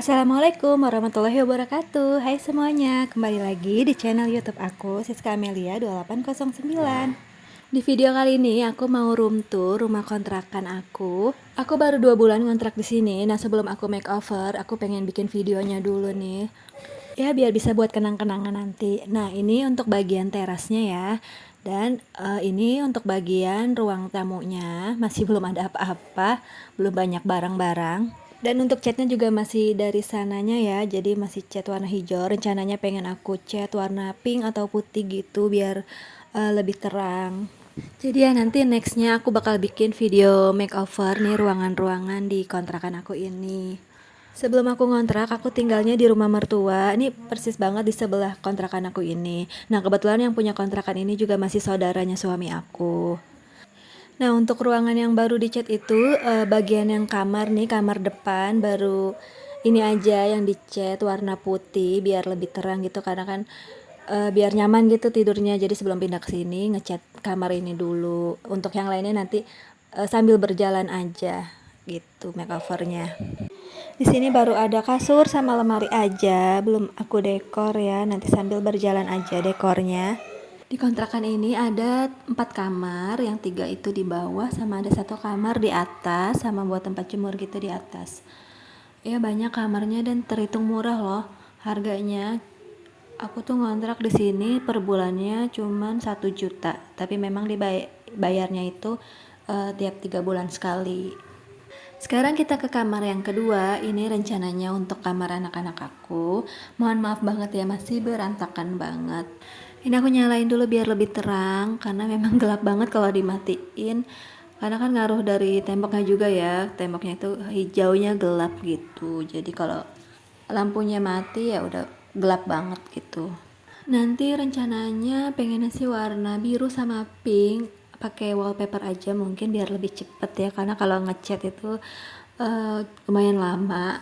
Assalamualaikum warahmatullahi wabarakatuh. Hai semuanya, kembali lagi di channel YouTube aku, Siska Amelia 2809. Di video kali ini aku mau room tour rumah kontrakan aku. Aku baru 2 bulan ngontrak di sini. Nah, sebelum aku makeover, aku pengen bikin videonya dulu nih. Ya, biar bisa buat kenang-kenangan nanti. Nah, ini untuk bagian terasnya ya. Dan ini untuk bagian ruang tamunya. Masih belum ada apa-apa, belum banyak barang-barang. Dan untuk catnya juga masih dari sananya ya, jadi masih cat warna hijau. Rencananya pengen aku cat warna pink atau putih gitu biar lebih terang. Jadi ya nanti nextnya aku bakal bikin video makeover nih ruangan-ruangan di kontrakan aku ini. Sebelum aku ngontrak, aku tinggalnya di rumah mertua. Ini persis banget di sebelah kontrakan aku ini. Nah, kebetulan yang punya kontrakan ini juga masih saudaranya suami aku. Nah, untuk ruangan yang baru dicat itu bagian yang kamar nih, kamar depan baru ini aja yang dicat warna putih biar lebih terang gitu karena kan biar nyaman gitu tidurnya. Jadi sebelum pindah ke sini ngecat kamar ini dulu. Untuk yang lainnya nanti sambil berjalan aja gitu makeovernya. Di sini baru ada kasur sama lemari aja, belum aku dekor ya. Nanti sambil berjalan aja dekornya. Di kontrakan ini ada 4 kamar, yang 3 itu di bawah sama ada 1 kamar di atas sama buat tempat jemur gitu di atas. Ya banyak kamarnya dan terhitung murah loh harganya. Aku tuh ngontrak di sini per bulannya cuman 1 juta, tapi memang dibayarnya itu tiap 3 bulan sekali. Sekarang kita ke kamar yang kedua. Ini rencananya untuk kamar anak-anak aku. Mohon maaf banget ya, masih berantakan banget. Ini aku nyalain dulu biar lebih terang karena memang gelap banget kalau dimatiin. Karena kan ngaruh dari temboknya juga ya. Temboknya itu hijaunya gelap gitu. Jadi kalau lampunya mati ya udah gelap banget gitu. Nanti rencananya pengennya sih warna biru sama pink, pakai wallpaper aja mungkin biar lebih cepet ya, karena kalau ngecat itu lumayan lama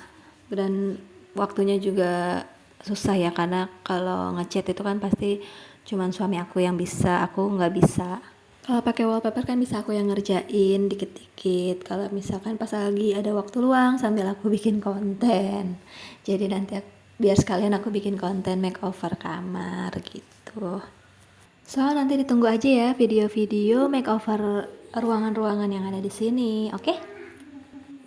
dan waktunya juga susah ya, karena kalau ngecat itu kan pasti cuman suami aku yang bisa, aku nggak bisa. Kalau pakai wallpaper kan bisa aku yang ngerjain dikit-dikit. Kalau misalkan pas lagi ada waktu luang sambil aku bikin konten. Jadi nanti biar sekalian aku bikin konten makeover kamar gitu. So nanti ditunggu aja ya video-video makeover ruangan-ruangan yang ada di sini, oke?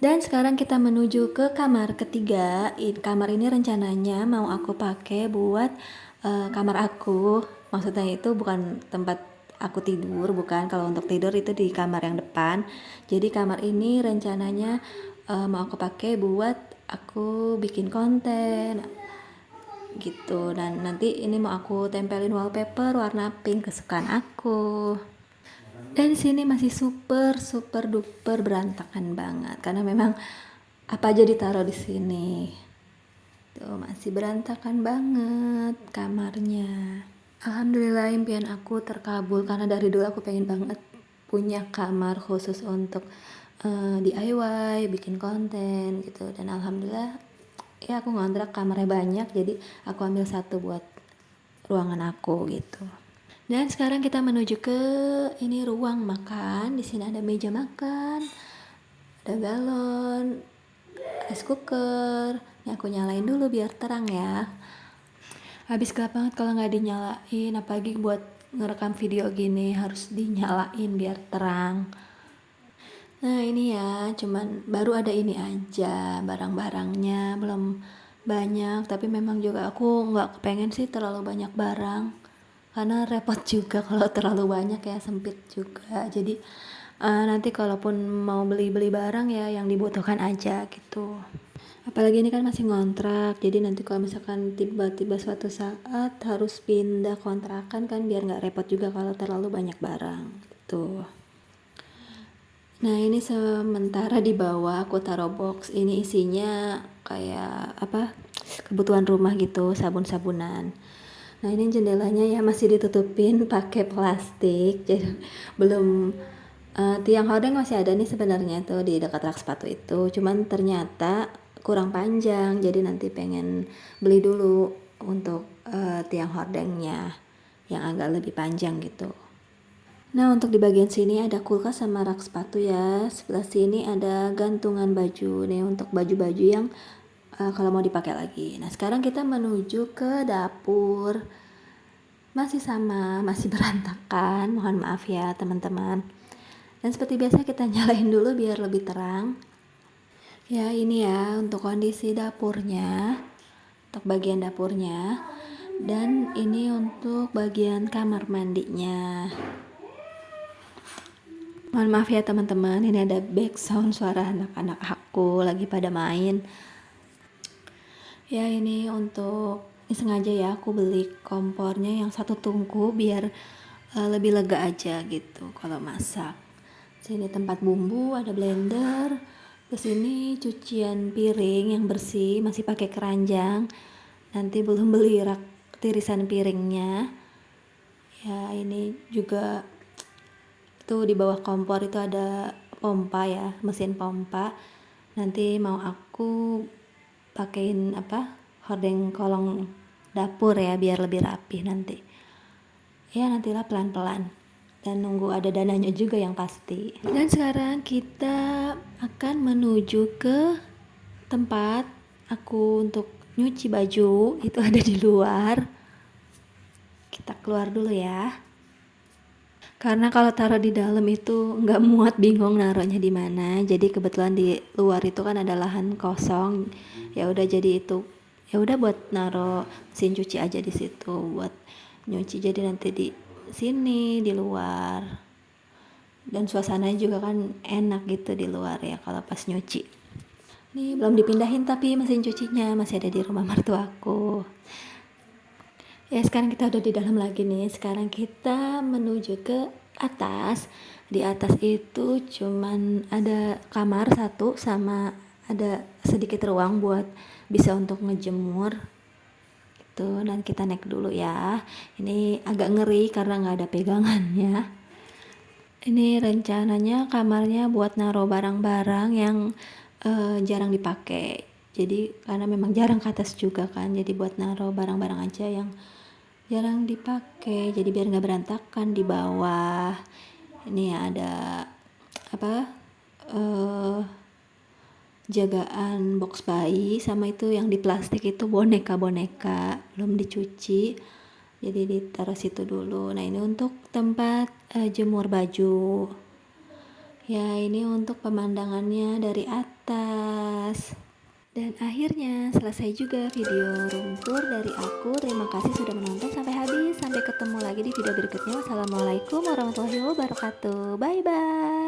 Dan sekarang kita menuju ke kamar ketiga. Kamar ini rencananya mau aku pakai buat kamar aku. Maksudnya itu bukan tempat aku tidur, bukan. Kalau untuk tidur itu di kamar yang depan. Jadi kamar ini rencananya mau aku pakai buat aku bikin konten gitu. Dan nanti ini mau aku tempelin wallpaper warna pink kesukaan aku. Dan sini masih super duper berantakan banget karena memang apa aja ditaruh di sini. Tuh masih berantakan banget kamarnya. Alhamdulillah impian aku terkabul karena dari dulu aku pengen banget punya kamar khusus untuk DIY, bikin konten gitu. Dan alhamdulillah ya aku ngontrak kamarnya banyak, jadi aku ambil 1 buat ruangan aku gitu. Dan sekarang kita menuju ke ini ruang makan. Di sini ada meja makan, ada galon, rice cooker. Ini aku nyalain dulu biar terang ya. Habis gelap banget kalau nggak dinyalain, apalagi buat ngerekam video gini harus dinyalain biar terang. Nah ini ya, cuman baru ada ini aja barang-barangnya, belum banyak. Tapi memang juga aku nggak kepengen sih terlalu banyak barang karena repot juga kalau terlalu banyak ya, sempit juga. Jadi nanti kalaupun mau beli-beli barang ya yang dibutuhkan aja gitu. Apalagi ini kan masih ngontrak, jadi nanti kalau misalkan tiba-tiba suatu saat harus pindah kontrakan kan biar nggak repot juga kalau terlalu banyak barang gitu. Nah ini sementara di bawah aku taruh box. Ini isinya kayak apa, kebutuhan rumah gitu, sabun-sabunan. Nah ini jendelanya ya masih ditutupin pakai plastik, jadi belum tiang hordeng masih ada nih sebenarnya tuh di dekat rak sepatu itu, cuman ternyata kurang panjang, jadi nanti pengen beli dulu untuk tiang hordengnya yang agak lebih panjang gitu. Nah untuk di bagian sini ada kulkas sama rak sepatu ya, sebelah sini ada gantungan baju nih untuk baju-baju yang kalau mau dipakai lagi. Nah sekarang kita menuju ke dapur. Masih sama, masih berantakan, mohon maaf ya teman-teman. Dan seperti biasa kita nyalain dulu biar lebih terang. Ya ini ya untuk kondisi dapurnya, untuk bagian dapurnya. Dan ini untuk bagian kamar mandinya. Mohon maaf ya teman-teman, ini ada background suara anak-anak aku lagi pada main. Ya ini sengaja ya aku beli kompornya yang satu tungku biar lebih lega aja gitu kalau masak. Sini tempat bumbu, ada blender. Terus ini cucian piring yang bersih, masih pakai keranjang. Nanti belum beli rak tirisan piringnya. Ya ini juga tuh di bawah kompor itu ada pompa ya, mesin pompa. Nanti mau aku pakein hordeng kolong dapur ya biar lebih rapi nanti. Ya nantilah pelan-pelan dan nunggu ada dananya juga yang pasti. Dan sekarang kita akan menuju ke tempat aku untuk nyuci baju, itu ada di luar. Kita keluar dulu ya. Karena kalau taruh di dalam itu nggak muat, bingung naruhnya di mana. Jadi kebetulan di luar itu kan ada lahan kosong. Ya udah jadi itu. Ya udah buat naruh mesin cuci aja di situ buat nyuci. Jadi nanti di sini di luar. Dan suasananya juga kan enak gitu di luar ya kalau pas nyuci. Nih belum dipindahin tapi mesin cucinya masih ada di rumah mertuaku. Ya sekarang kita udah di dalam lagi nih. Sekarang kita menuju ke atas. Di atas itu cuman ada kamar satu sama ada sedikit ruang buat bisa untuk ngejemur gitu. Dan kita naik dulu ya. Ini agak ngeri karena nggak ada pegangannya. Ini rencananya kamarnya buat naruh barang-barang yang jarang dipakai. Jadi karena memang jarang ke atas juga kan. Jadi buat naruh barang-barang aja yang jarang dipakai, jadi biar nggak berantakan di bawah. Ini ada jagaan box bayi sama itu yang di plastik itu boneka belum dicuci, jadi ditaruh situ dulu. Nah ini untuk tempat jemur baju ya, ini untuk pemandangannya dari atas. Dan akhirnya selesai juga video room tour dari aku. Terima kasih sudah menonton sampai habis. Sampai ketemu lagi di video berikutnya. Wassalamualaikum warahmatullahi wabarakatuh. Bye bye.